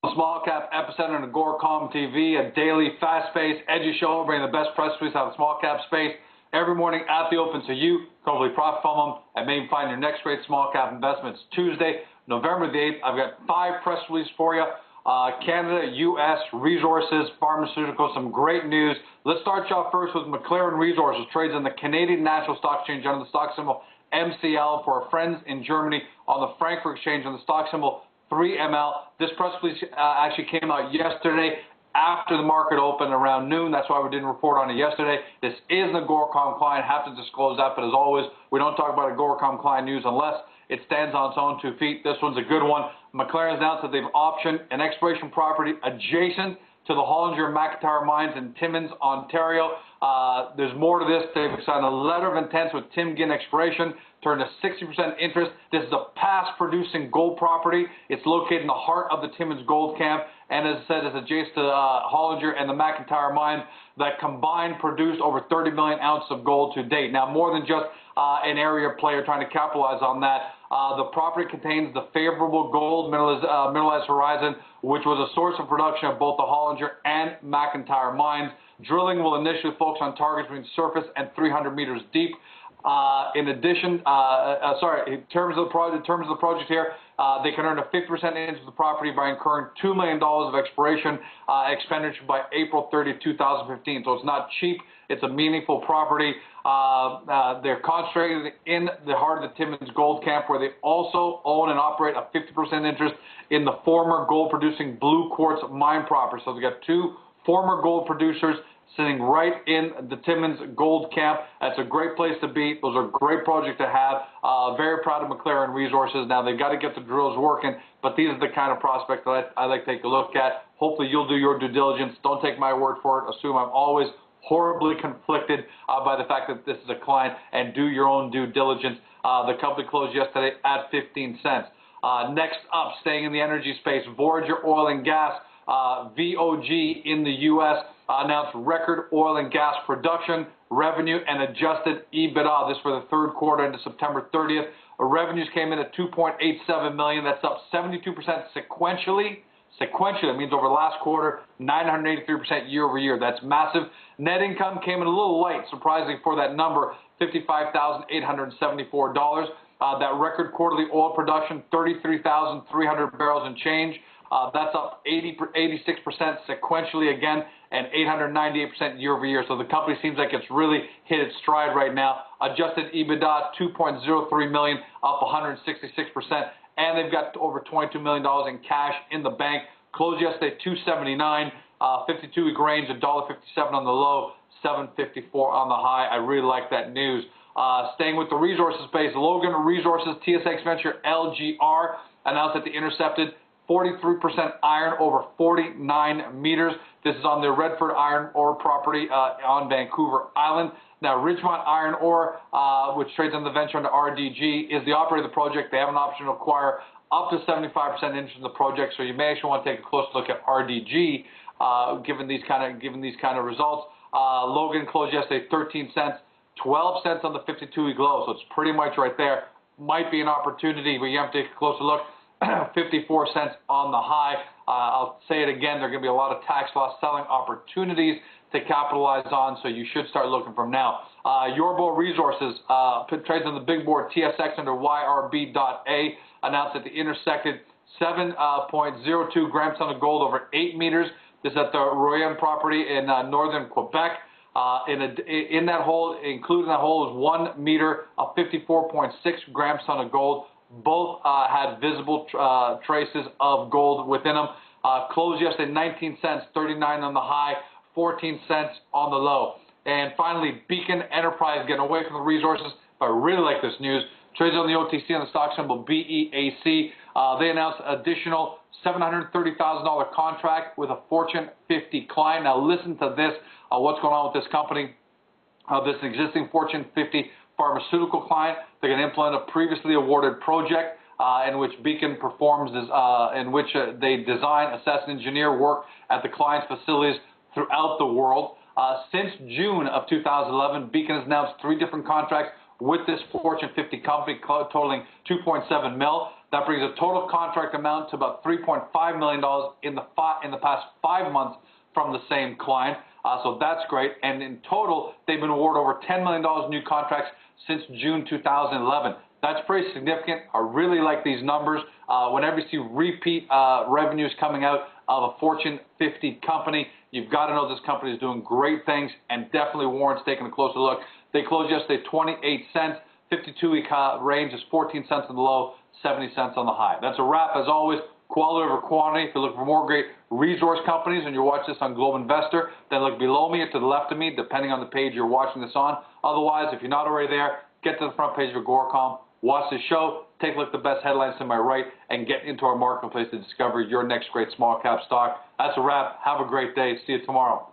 Small Cap Epicenter and AGORACOM TV, a daily, fast-paced, edgy show bringing the best press release out of the small cap space every morning at the open so you can hopefully profit from them and maybe find your next great small cap investments. Tuesday, November the 8th, I've got 5 press releases for you. Canada, U.S., resources, pharmaceuticals, some great news. Let's start you off first with McLaren Resources, trades on the Canadian National Stock Exchange under the stock symbol MCL, for our friends in Germany on the Frankfurt Exchange on the stock symbol 3ML. This press release actually came out yesterday after the market opened around noon. That's why we didn't report on it yesterday. This is an AGORACOM client. Have to disclose that, but as always, we don't talk about AGORACOM client news unless it stands on its own 2 feet. This one's a good one. McLaren's announced that they've optioned an exploration property adjacent to the Hollinger and McIntyre mines in Timmins, Ontario. There's more to this. They've signed a letter of intent with Tim Ginn Exploration, turned a 60% interest. This is a past-producing gold property. It's located in the heart of the Timmins Gold Camp, and as I said, it's adjacent to Hollinger and the McIntyre mines that combined produced over 30 million ounces of gold to date. Now, more than just an area player trying to capitalize on that, the property contains the favorable gold mineralized horizon, which was a source of production of both the Hollinger and McIntyre mines. Drilling will initially focus on targets between surface and 300 meters deep. In addition, in terms of the project here, they can earn a 50% interest of the property by incurring $2 million of exploration expenditure by April 30, 2015. So it's not cheap. It's a meaningful property. They're concentrated in the heart of the Timmins Gold Camp, where they also own and operate a 50% interest in the former gold-producing Blue Quartz mine property. So they've got 2 former gold producers sitting right in the Timmins Gold Camp. That's a great place to be. Those are great projects to have. Very proud of McLaren Resources. Now, they've got to get the drills working, but these are the kind of prospects that I like to take a look at. Hopefully, you'll do your due diligence. Don't take my word for it. Assume I'm always horribly conflicted by the fact that this is a client, and do your own due diligence. The company closed yesterday at 15 cents. Next up, staying in the energy space, Voyager Oil and Gas, VOG in the U.S., announced record oil and gas production, revenue, and adjusted EBITDA. This for the third quarter into September 30th. Revenues came in at $2.87 million. That's up 72% sequentially. Sequentially, it means over the last quarter, 983% year over year. That's massive. Net income came in a little light, surprisingly for that number, $55,874. That record quarterly oil production, 33,300 barrels and change. That's up 86% sequentially again, and 898% year over year. So the company seems like it's really hit its stride right now. Adjusted EBITDA, $2.03 million, up 166%. And they've got over $22 million in cash in the bank. Closed yesterday $279, 52-week range, $1.57 on the low, $7.54 on the high. I really like that news. Staying with the resources space, Logan Resources, TSX Venture LGR, announced that they intercepted 43% iron over 49 meters. This is on their Redford iron ore property on Vancouver Island. Now, Ridgemont Iron Ore, which trades on the venture under RDG, is the operator of the project. They have an option to acquire up to 75% interest in the project, so you may actually want to take a close look at RDG, given these kind of results. Logan closed yesterday 13 cents, 12 cents on the 52-week low, so it's pretty much right there. Might be an opportunity, but you have to take a closer look. 54 cents on the high. I'll say it again, there are going to be a lot of tax loss selling opportunities to capitalize on, so you should start looking from now. Yorbeau Resources trades on the big board TSX under YRB.A, announced that they intersected 7.02 grams ton of gold over 8 meters. This is at the Royan property in northern Quebec. In that hole, included in that hole, is 1 meter of 54.6 grams ton of gold. Both had visible traces of gold within them. Closed yesterday 19 cents, 39 on the high, 14 cents on the low. And finally, Beacon Enterprise, getting away from the resources, but I really like this news. Trades on the OTC on the stock symbol BEAC. They announced an additional $730,000 contract with a Fortune 50 client. Now listen to this, what's going on with this company. This existing Fortune 50 pharmaceutical client. They're going to implement a previously awarded project in which Beacon performs, in which they design, assess, and engineer work at the client's facilities throughout the world. Since June of 2011, Beacon has announced 3 different contracts with this Fortune 50 company totaling $2.7 million. That brings the total contract amount to about $3.5 million in the past 5 months from the same client. So that's great. And in total, they've been awarded over $10 million in new contracts since June 2011. That's pretty significant. I really like these numbers. Whenever you see repeat revenues coming out of a Fortune 50 company, you've got to know this company is doing great things and definitely warrants taking a closer look. They closed yesterday 28 cents. 52-week range is 14 cents on the low, 70 cents on the high. That's a wrap. As always, quality over quantity. If you look for more great resource companies and you watch this on Globe Investor, then look below me or to the left of me, depending on the page you're watching this on. Otherwise, if you're not already there, get to the front page of AGORACOM, watch the show, take a look at the best headlines to my right, and get into our marketplace to discover your next great small cap stock. That's a wrap. Have a great day. See you tomorrow.